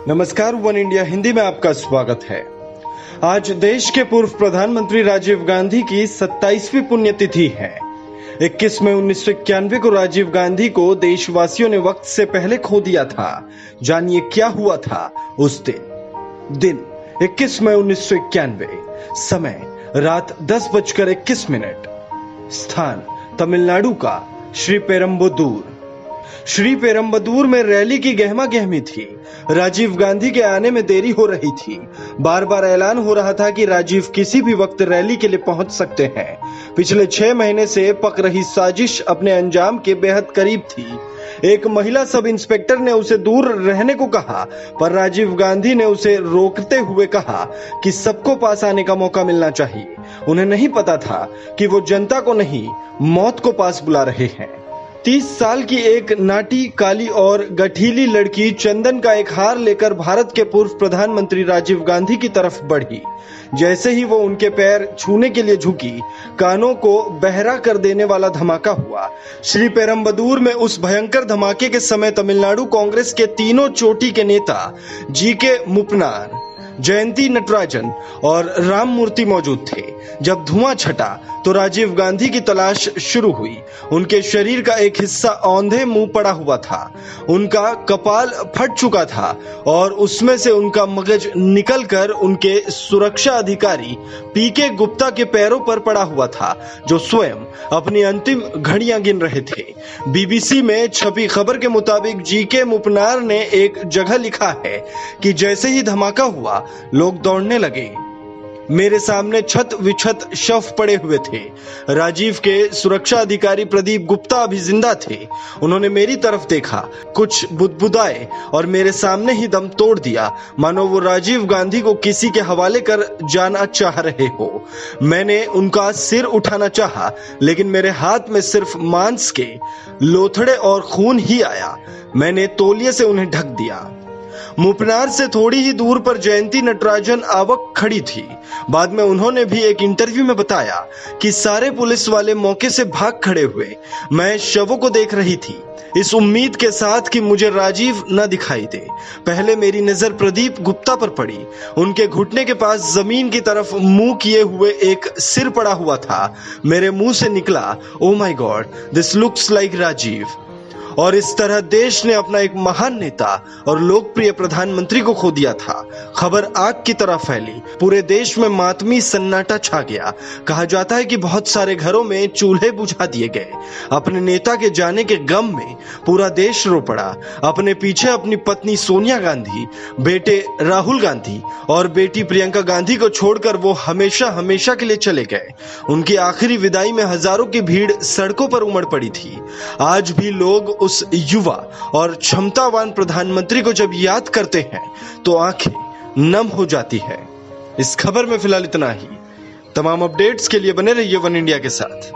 नमस्कार, one India Hindi में आपका स्वागत है। आज देश के पूर्व प्रधानमंत्री राजीव गांधी की 27वीं पुण्यतिथि है। 21 मई 1991 को राजीव गांधी को देशवासियों ने वक्त से पहले खो दिया था। जानिए क्या हुआ था उस दिन 21 मई 1991, समय रात 10:21, स्थान तमिलनाडु का श्री पेरम्बदूर में रैली की गहमा गहमी थी। राजीव गांधी के आने में देरी हो रही थी। बार बार ऐलान हो रहा था कि राजीव किसी भी वक्त रैली के लिए पहुंच सकते हैं। पिछले 6 महीने से पक रही साजिश अपने अंजाम के बेहद करीब थी। एक महिला सब इंस्पेक्टर ने उसे दूर रहने को कहा, पर राजीव गांधी ने उसे रोकते हुए कहा कि सबको पास आने का मौका मिलना चाहिए। उन्हें नहीं पता था कि वो जनता को नहीं, मौत को पास बुला रहे हैं। 30 साल की एक नाटी, काली और गठीली लड़की चंदन का एक हार लेकर भारत के पूर्व प्रधानमंत्री राजीव गांधी की तरफ बढ़ी। जैसे ही वो उनके पैर छूने के लिए झुकी, कानों को बहरा कर देने वाला धमाका हुआ। श्री पेरम्बदूर में उस भयंकर धमाके के समय तमिलनाडु कांग्रेस के तीनों चोटी के नेता जीके मुपनार, जयंती नटराजन और राममूर्ति मौजूद थे। जब धुआं छटा तो राजीव गांधी की तलाश शुरू हुई। उनके शरीर का एक हिस्सा औंधे मुंह पड़ा हुआ था, उनका कपाल फट चुका था और उसमें से उनका मगज निकलकर उनके सुरक्षा अधिकारी पीके गुप्ता के पैरों पर पड़ा हुआ था, जो स्वयं अपनी अंतिम घड़ियां गिन रहे थे। बीबीसी में छपी खबर के मुताबिक जीके मुपनार ने एक जगह लिखा है कि जैसे ही धमाका हुआ, लोग दौड़ने लगे। मेरे सामने छत विछत शव पड़े हुए थे। राजीव के सुरक्षा अधिकारी प्रदीप गुप्ता अभी जिंदा थे। उन्होंने मेरी तरफ देखा, कुछ बुदबुदाए और मेरे सामने ही दम तोड़ दिया, मानो वो राजीव गांधी को किसी के हवाले कर जाना चाह रहे हो। मैंने उनका सिर उठाना चाहा, लेकिन मेरे हाथ में सिर्फ मांस के लोथड़े और खून ही आया। मैंने तौलिए से उन्हें ढक दिया। मुपनार से थोड़ी ही दूर पर जयंती नटराजन आवक खड़ी थी। बाद में उन्होंने भी एक इंटरव्यू में बताया कि सारे पुलिस वाले मौके से भाग खड़े हुए। मैं शवों को देख रही थी, इस उम्मीद के साथ कि मुझे राजीव न दिखाई दे। पहले मेरी नजर प्रदीप गुप्ता पर पड़ी। उनके घुटने के पास जमीन की तरफ मुंह किए हुए एक सिर पड़ा हुआ था। मेरे मुंह से निकला, oh my God, this looks like Rajiv. और इस तरह देश ने अपना एक महान नेता और लोकप्रिय प्रधानमंत्री को खो दिया था। खबर आग की तरह फैली। पूरे देश में मातमी सन्नाटा छा गया। कहा जाता है कि बहुत सारे घरों में चूल्हे बुझा दिए गए। अपने नेता के जाने के गम में पूरा देश रो पड़ा। अपने पीछे अपनी पत्नी सोनिया गांधी, बेटे राहुल गांधी और बेटी प्रियंका गांधी को छोड़कर वो हमेशा हमेशा के लिए चले गए। उनकी आखिरी विदाई में हजारों की भीड़ सड़कों पर उमड़ पड़ी थी। आज भी लोग उस युवा और क्षमतावान प्रधानमंत्री को जब याद करते हैं तो आंखें नम हो जाती है। इस खबर में फिलहाल इतना ही। तमाम अपडेट्स के लिए बने रहिए वन इंडिया के साथ।